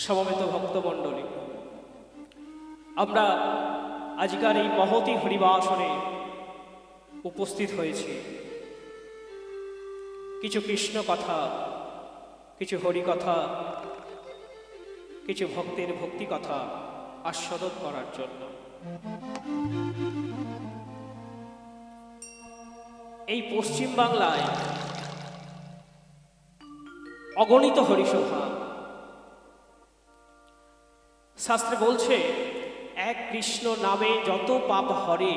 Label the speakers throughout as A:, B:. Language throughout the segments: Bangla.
A: সমবেত ভক্তমণ্ডলী, আমরা আজকের এই মহতী হরিবাসরে উপস্থিত হয়েছি কিছু কৃষ্ণ কথা, কিছু হরি কথা, কিছু ভক্তের ভক্তি কথা আস্বাদন করার জন্য। এই পশ্চিম বাংলায় অগণিত হরিসভা। শাস্ত্রে বলছে, এক কৃষ্ণ নামে যত পাপ হরে,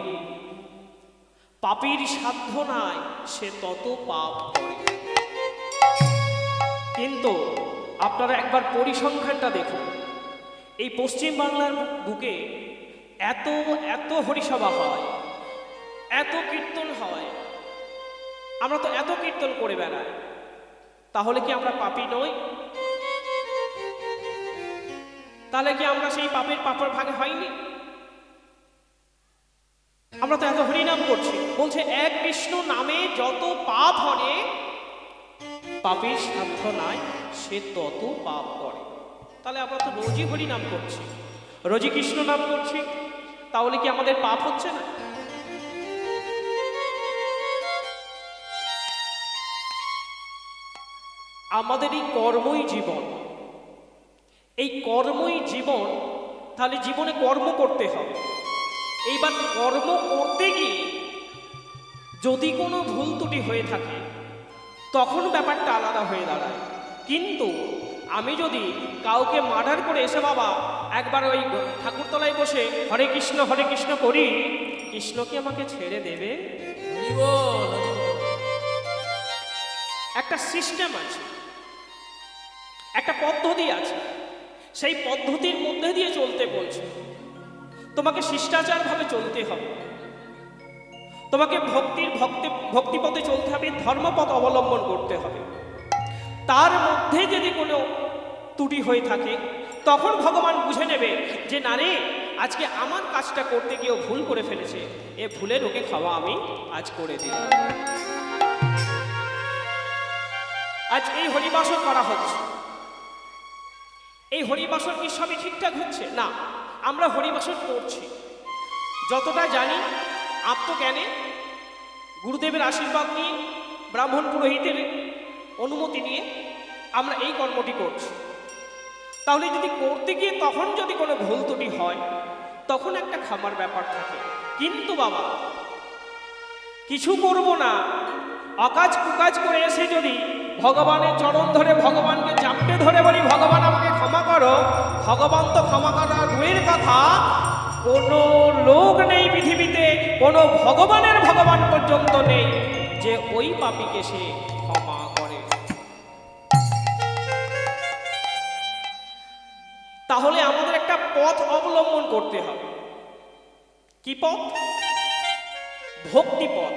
A: পাপীর সাধ্য নাই সে তত পাপ করে। কিন্তু আপনারা একবার পরিসংখ্যানটা দেখুন, এই পশ্চিম বাংলার বুকে এত এত হরিসভা হয়, এত কীর্তন হয়, আমরা তো এত কীর্তন করে বেড়াই, তাহলে কি আমরা পাপী নই? তাহলে কি আমরা সেই পাপের ভাগে হয়নি? আমরা তো এত হরিনাম করছি, বলছে এক কৃষ্ণ নামে যত পাপ হরে, পাপের সাধ্য নাই সে তত পাপ করে। তাহলে আমরা তো রোজই হরিনাম করছি, রোজই কৃষ্ণ নাম করছি, তাহলে কি আমাদের পাপ হচ্ছে না? আমাদের এই কর্মই জীবন, এই কর্মই জীবন। তাহলে জীবনে কর্ম করতে হবে। এইবার কর্ম করতে গিয়ে যদি কোনো ভুল ত্রুটি হয়ে থাকে, তখন ব্যাপারটা আলাদা হয়ে দাঁড়ায়। কিন্তু আমি যদি কাউকে মার্ডার করে এসে বাবা একবার ওই ঠাকুরতলায় বসে হরে কৃষ্ণ করি, কৃষ্ণ কি আমাকে ছেড়ে দেবে? একটা সিস্টেম আছে, একটা পদ্ধতি আছে, সেই পদ্ধতির মধ্যে দিয়ে চলতে বলছে। তোমাকে শিষ্টাচার ভাবে চলতে হবে, তোমাকে ভক্তিপথে চলতে হবে, ধর্মপথ অবলম্বন করতে হবে। তার মধ্যে যদি কোনো ত্রুটি হয়ে থাকে, তখন ভগবান বুঝে নেবে যে না রে, আজকে আমার কাজটা করতে গিয়েও ভুল করে ফেলেছে, এ ভুলের ওকে খাওয়া আমি আজ করে দিলাম। আজ এই হরিবাসর করা হচ্ছে, এই হরিবাসর কি সবই ঠিকঠাক হচ্ছে না? আমরা হরিবাসর করছি, যতটা জানি আত্মজ্ঞানে, গুরুদেবের আশীর্বাদ নিয়ে, ব্রাহ্মণ পুরোহিতের অনুমতি নিয়ে আমরা এই কর্মটি করছি। তাহলে যদি করতে গিয়ে তখন যদি কোনো ভুল ত্রুটি হয়, তখন একটা ক্ষমার ব্যাপার থাকে। কিন্তু বাবা কিছু করব না, অকাজ কুকাজ করে এসে যদি ভগবানের চরণ ধরে ভগবানকে জাপটে ধরে বলি ভগবান আমাকে ক্ষমা করো, ভগবান তো ক্ষমা করা দূরের কথা, কোনো লোক নেই পৃথিবীতে, কোনো ভগবান পর্যন্ত নেই যে ওই পাপীকে সে ক্ষমা করে। তাহলে আমাদের একটা পথ অবলম্বন করতে হবে। কি পথ? ভক্তি পথ।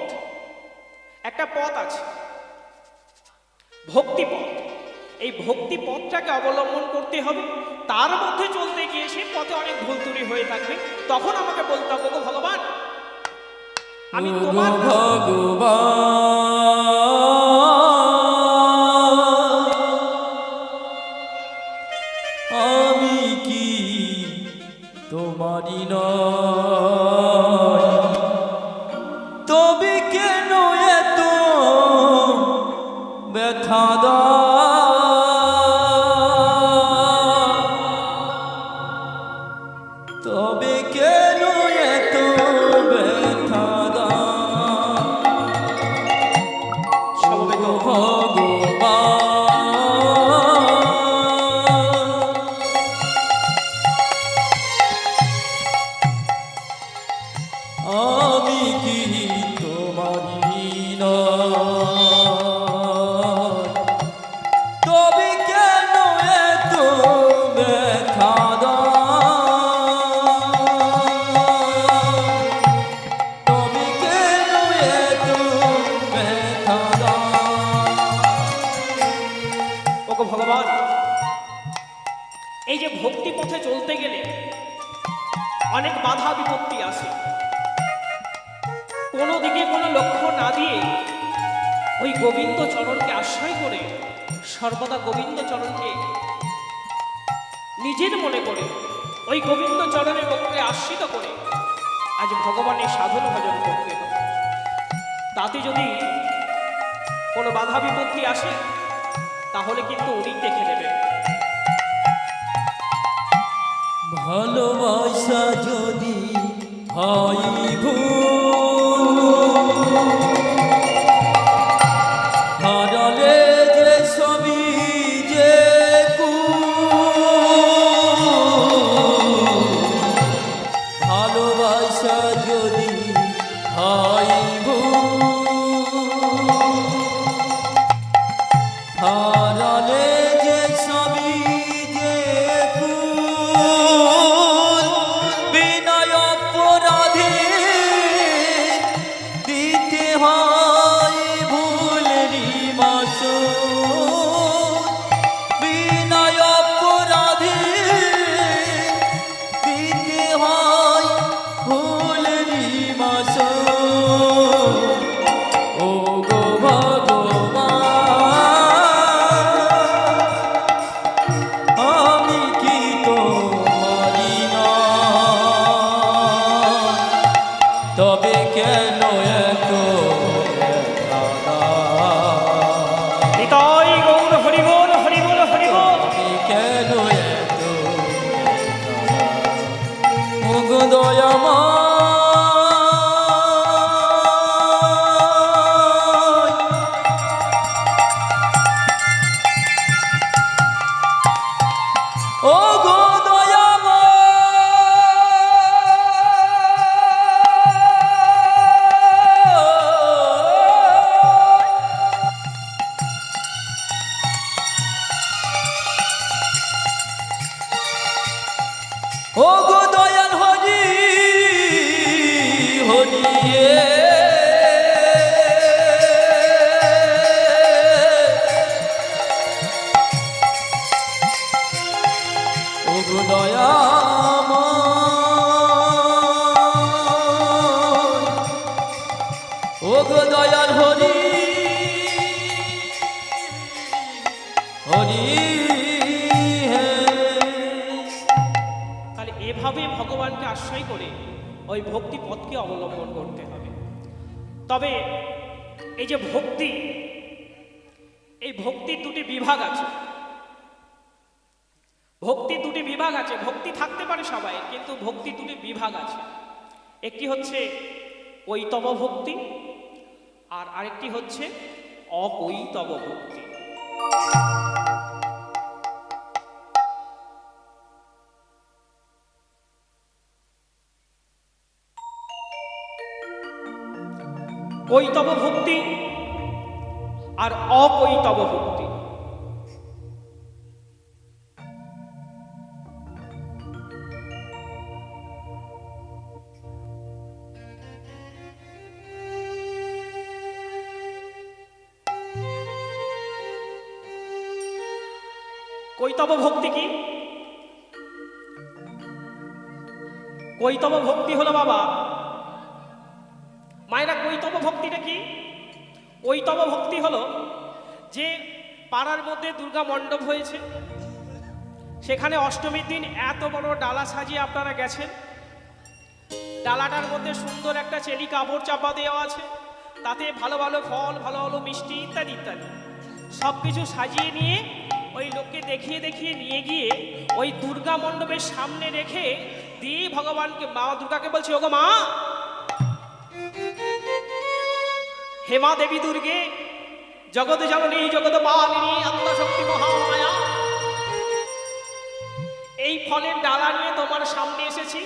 A: একটা পথ আছে, ভক্তি পথ। এই ভক্তি পথটাকে অবলম্বন করতে হবে। তার মধ্যে চলতে গিয়ে সে পথে অনেক ভুল ত্রুটি হয়ে থাকবে, তখন আমাকে বলতে হবে, গো ভগবান আমি তোমার
B: আমি কি তোমারি নয়, তবে কেন এত ব্যথা তবে কেন এত ব্যথা
A: সমবেত
B: আমি কি তোমারি নয়, তবে কেন এত ব্যথা তবে কেন এত ব্যথা
A: ওগো ভগবান, এই যে ভক্তি পথে চলতে গেলে অনেক বাধা বিপত্তি আসে। কোনো দিকে কোনো লক্ষ্য না দিয়ে ওই গোবিন্দ চরণকে আশ্রয় করে সর্বদা গোবিন্দ চরণকে নিজের মনে করে ওই গোবিন্দ চরণের লোককে আশ্রিত করে আজ ভগবানের সাধন ভজন করতে হবে। তাতে যদি কোনো বাধা বিপত্তি আসে তাহলে কিন্তু উনি দেখে নেবেন।
B: ভালোবাসা যদি হয় হারালে যে সবই যে ভালোবাসা যদি হয় হারালে যে সবই যে বিনয় অপরাধী দিতে হয় ভুলেরই মাসুল বিনয় অপরাধী দিতে হয় ভুলেরই মাসুল ও গো আমি কি তোমারি না তবে কেন এত
A: নিতাই গৌর হরিবোল হরিবোল হরিবোল।
B: তবে কেন এত দয়ামা ও গো ও গো দয়াল হরি হরিয়ে ও গো দয়াময় ও গো দয়াল হরি হরি
A: তাহলে এভাবে ভগবানকে আশ্রয় করে ওই ভক্তি পথকে অবলম্বন করতে হবে। তবে এই যে ভক্তি, এই ভক্তির দুটি বিভাগ আছে। ভক্তির দুটি বিভাগ আছে। ভক্তি থাকতে পারে সবাই, কিন্তু ভক্তির দুটি বিভাগ আছে। একটি হচ্ছে কৈতব ভক্তি আর আরেকটি হচ্ছে অকৈতব ভক্তি। কৈতব ভক্তি আর অকৈতব ভক্তি। কৈতব ভক্তি কি? কৈতব ভক্তি হলো বাবা মায়েরা, কৈতব ভক্তিটা কি? কৈতব ভক্তি হলো যে পাড়ার মধ্যে দুর্গা মণ্ডপ হয়েছে, সেখানে অষ্টমীর দিন এত বড় ডালা সাজিয়ে আপনারা গেছেন, ডালাটার মধ্যে সুন্দর একটা চেলি কাপড় চাপা দেওয়া আছে, তাতে ভালো ভালো ফল, ভালো ভালো মিষ্টি ইত্যাদি ইত্যাদি সব কিছু সাজিয়ে নিয়ে ওই লোককে দেখিয়ে দেখিয়ে নিয়ে গিয়ে ওই দুর্গা মণ্ডপের সামনে রেখে দিয়ে ভগবানকে, মা দুর্গাকে বলছে, ওগো মা, হেমা দেবী দুর্গে, জগৎ জননী জগৎ পালিনী আত্মশক্তি মহামায়া, এই ফলের ডালা নিয়ে তোমার সামনে এসেছি।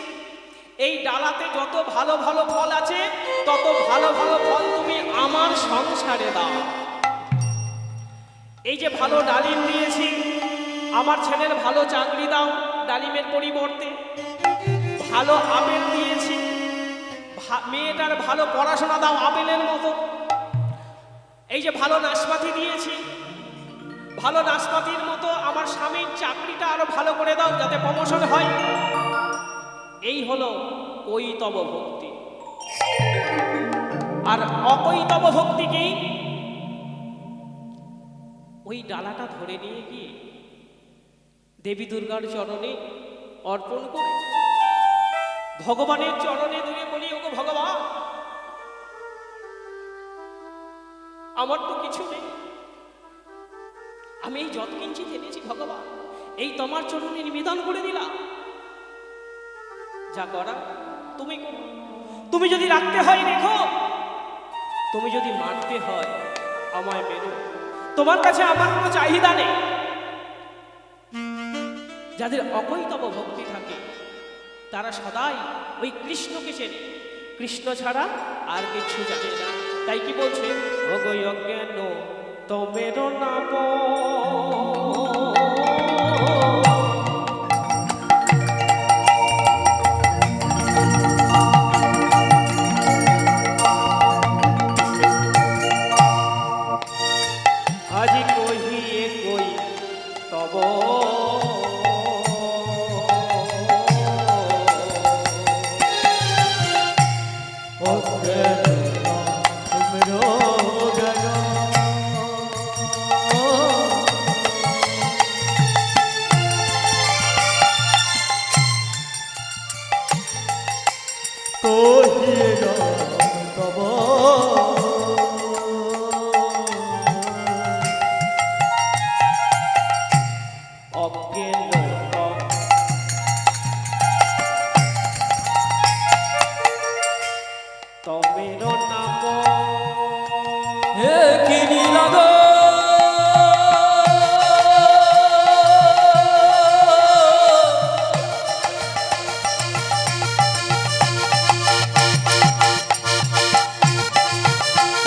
A: এই ডালাতে যত ভালো ভালো ফল আছে তত ভালো ভালো ফল তুমি আমার সংসারে দাও। এই যে ভালো ডালিম দিয়েছি, আমার ছেলের ভালো চাকরি দাও ডালিমের পরিবর্তে। ভালো আপেল দিয়েছি, মেয়েটার ভালো পড়াশোনা দাও আপেলের মতো। এই যে ভালো নাশপাতি দিয়েছি, ভালো নাশপাতির মতো আমার স্বামীর চাকরিটা আরো ভালো করে দাও যাতে প্রমোশন হয়। এই হলো কৈতব ভক্তি। আর অকৈতব ভক্তি কি? ওই ডালাটা ধরে নিয়ে গিয়ে দেবী দুর্গার চরণে অর্পণ করে ভগবানের চরণে ধরে বলি, ওগো ভগবান, আমার তো কিছু নেই, আমি এই যত কিঞ্চিত এনেছি ভগবান, এই তোমার চরণে নিবেদন করে দিলাম। যা করা তুমি করো, তুমি যদি রাখতে হয় রেখো, তুমি যদি মারতে হয় আমায় মেরো, তোমার কাছে আমার কোনো চাহিদা নেই। যাদের অকৈতব ভক্তি থাকে তারা সদাই ওই কৃষ্ণকে চেনে, কৃষ্ণ ছাড়া আর কিছু জানে না। তাই কি বলছে, ওগো অজ্ঞান তমের নাম, আজি কহিয়ে কই তব তমের নাম।
B: হে কি নীলাগো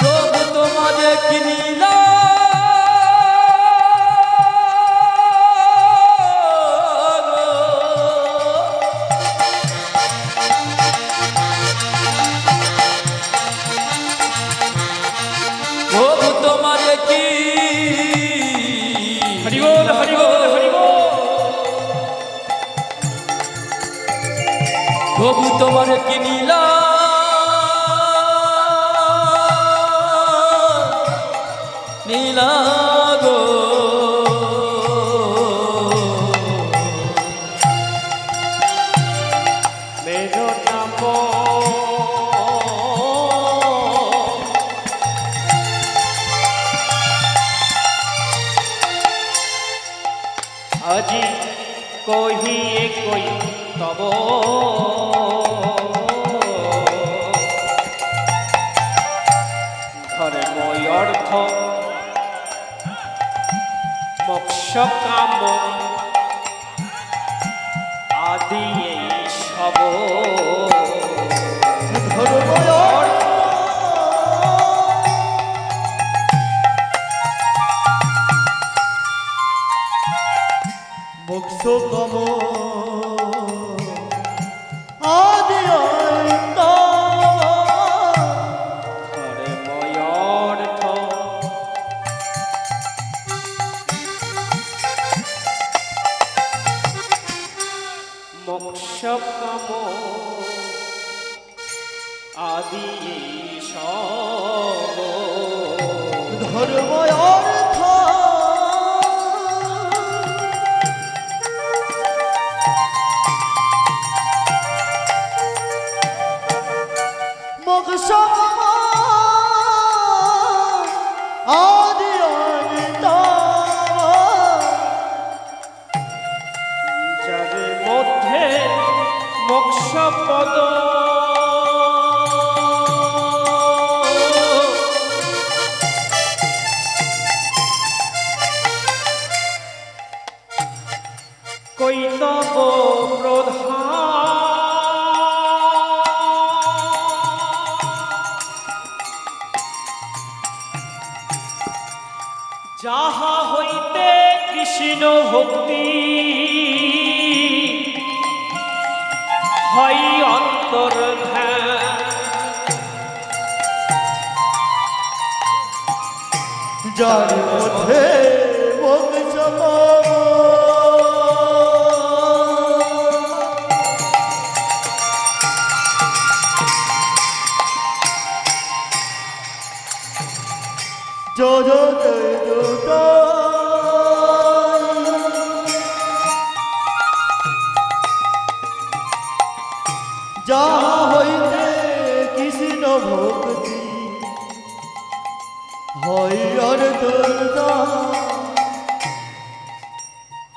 B: প্রভু তোমারে কি নীলা প্রভু তোমারে কি
A: হরি বল, হরি বল, হরি বল।
B: প্রভু তোমারে কি নীলা নীলা গো
A: মের নাম আজি কহিয়ে কই তব ধর্ময় অর্থ মোক্ষ কাম আদি এই সব ধর্ময় অর্থ
C: মোক্ষ কাম আদি অন্ত,
A: ধর্ময় অর্থ মোক্ষ কাম আদি এই সব
C: ধর্ময় অর্থ মোক্ষ কাম আদি অন্ত,
A: যার মধ্যে মোক্ষ পদ কৈতব প্রধান, যাহা হইতে কৃষ্ণ ভক্তি হয় অন্তর ধ্যান,
C: যার মধ্যে মোক্ষ কাম জয় জয় জয় যাহা হইতে কৃষ্ণ ভক্তি হয় অর্ধদান।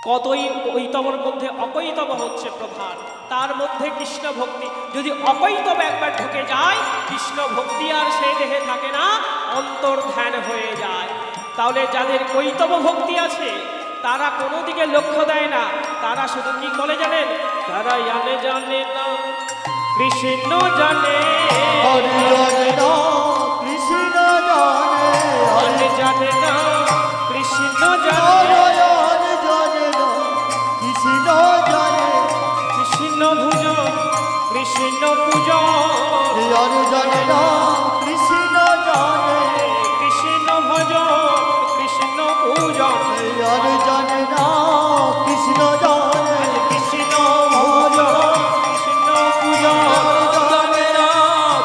A: কতই কৈতবর মধ্যে অকৈতব হচ্ছে প্রধান, তার মধ্যে কৃষ্ণ ভক্তি। যদি অকৈতব একবার ঢুকে যায়, কৃষ্ণ ভক্তি আর সেই দেহে থাকে না, অন্তর্ধান হয়ে যায়। তাহলে যাদের কৈতব ভক্তি আছে তারা কোনো দিকে লক্ষ্য দেয় না, তারা শুধু কি বলে জানেন? তারা জানে জানে না কৃষ্ণ জানে,
C: হরি জানে না কৃষ্ণ জানে,
A: জানে জানে না কৃষ্ণ জানে,
C: হরি জানে না কৃষ্ণ জানে,
A: কৃষ্ণ ভুজন কৃষ্ণ পূজন,
C: হরি জানে না কৃষ্ণ জানে,
A: কৃষ্ণ ভজন কৃষ্ণ পূজন,
C: হরি জানে না কৃষ্ণ জানে,
A: কৃষ্ণ ভজন কৃষ্ণ পূজন,
B: জানে না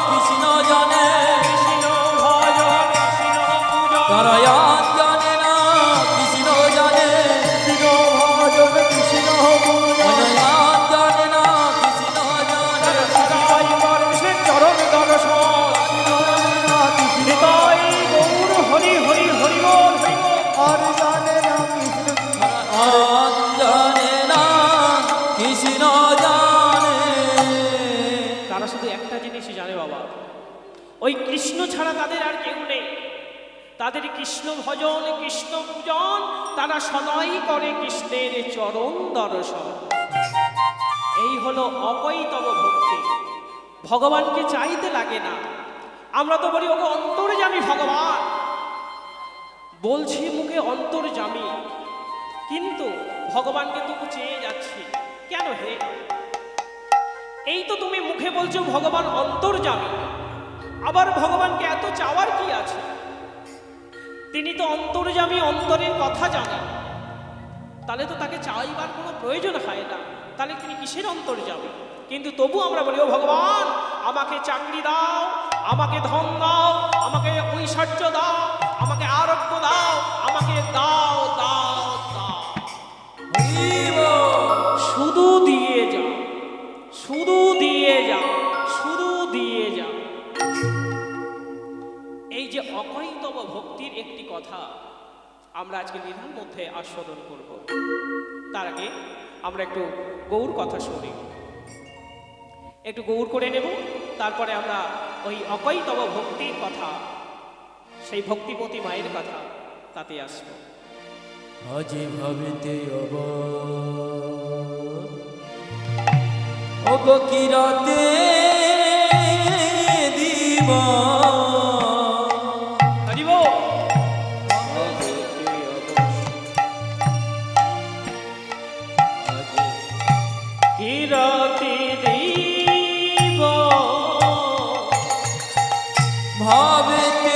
B: কৃষ্ণ জানে,
A: কৃষ্ণ ভজন কৃষ্ণ পূজন,
B: তারা জানে না কৃষ্ণ জানে,
C: কৃষ্ণ ভজন কৃষ্ণ ভজন,
B: জানে না কৃষ্ণ জানে,
A: সদাই পরমেশ্বর চরণ দর্শন, হৃদয় গৌর হরি হরি হরি বল হরি বল।
C: হরি জানে না কৃষ্ণ
B: জানে না কৃষ্ণ জানে।
A: তারা শুধু একটা জিনিসই জানে বাবা, ওই কৃষ্ণ ছাড়া তাদের আর কেউ নেই। তাদের কৃষ্ণ ভজন কৃষ্ণ পূজন, তারা সদাই করে কৃষ্ণের চরণ দর্শন। এই হলো অকৈতব ভক্তি। ভগবানকে চাইতে লাগে না। আমরা তো বলি ওকে অন্তর্যামী ভগবান, বলছি মুখে অন্তর্যামী, কিন্তু ভগবানকে তবু চেয়ে যাচ্ছি কেন হে? এই তো তুমি মুখে বলছো ভগবান অন্তর্যামী, আবার ভগবানকে এত চাওয়ার কি আছে? তিনি তো অন্তর্যামী, অন্তরের কথা জানেন, তাহলে তো তাকে চাইবার কোনো প্রয়োজন হয় না। তাহলে তিনি কিসের অন্তর্যামী? কিন্তু তবু আমরা বলি ও ভগবান আমাকে চাকরি দাও, আমাকে ধন দাও, আমাকে ঐশ্বর্য দাও, আমাকে আরোগ্য দাও, আমাকে দাও দাও দাও, শুধু দিয়ে যাও, শুধু দিয়ে যাও, শুধু দিয়ে যাও। এই যে অকৈতব ভক্তির একটি কথা আমরা আজকে নিধান মধ্যে আস্বাদন করব, তার আগে আমরা একটু গৌর কথা শুনি, একটু গৌর করে নেব, তারপরে আমরা ওই অকৈতব ভক্তির কথা, সেই ভক্তিপতি মায়ের কথা তাতে আসবো।
B: আজি ভাবিতে অগো কি রাতে দিব
A: হরি বল। কি রাতে দিব
B: ভাবিতে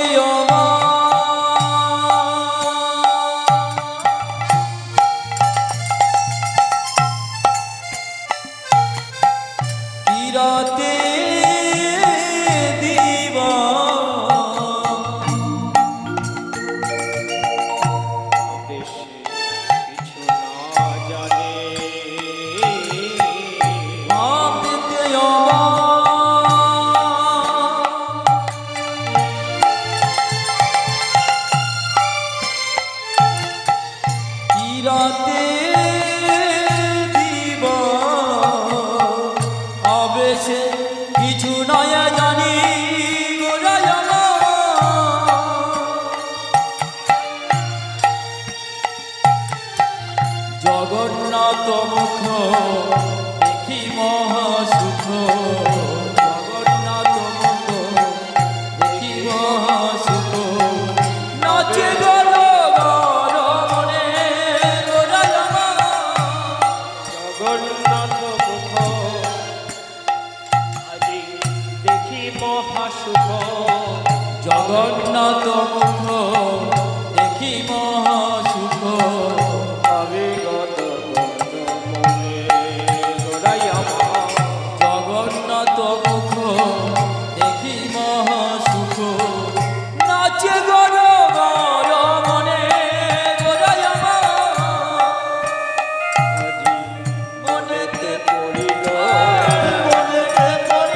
B: কি রাতে দিব
A: দেশে কিছু না জানে,
B: ভাবিতে কি রাতে দিব অবেশে কিছু নয় জানি গোরায় জগন্নাথ মুখ দেখি মহা সুখ, জগন্নাথ মুখ দেখি মহা সুখ, নাচে গর গর মনে গোরায়
A: জগন্নাথ মুখ আজি দেখি মহাশুভ,
B: জগন্নাথ মুখ দেখি মহা সুখ,
A: অবিগত মনে গোড়াই আমার,
B: জগন্নাথ মুখ দেখি মহা সুখ, নাচে গর গর মনে গোরায়
A: আজি
B: মনেতে
A: পড়িল
C: মনেতে পড়িল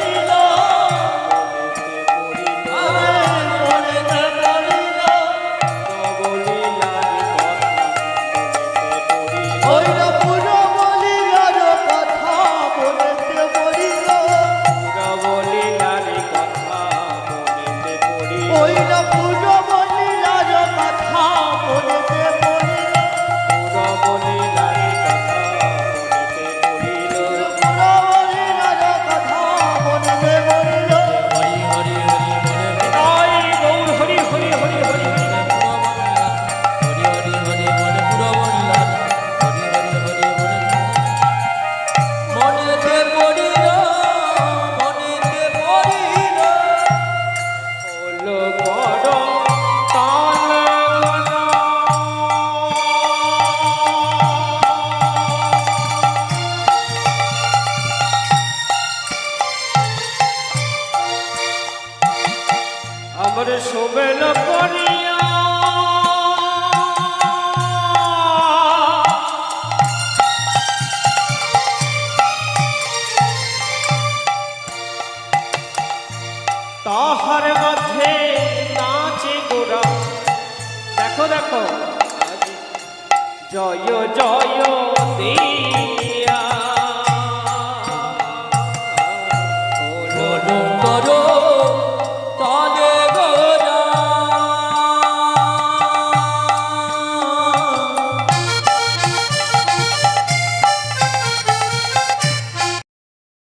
A: বেল করিয়া তাহার মধ্যে নাচে গোরা। দেখো দেখো, জয় জয়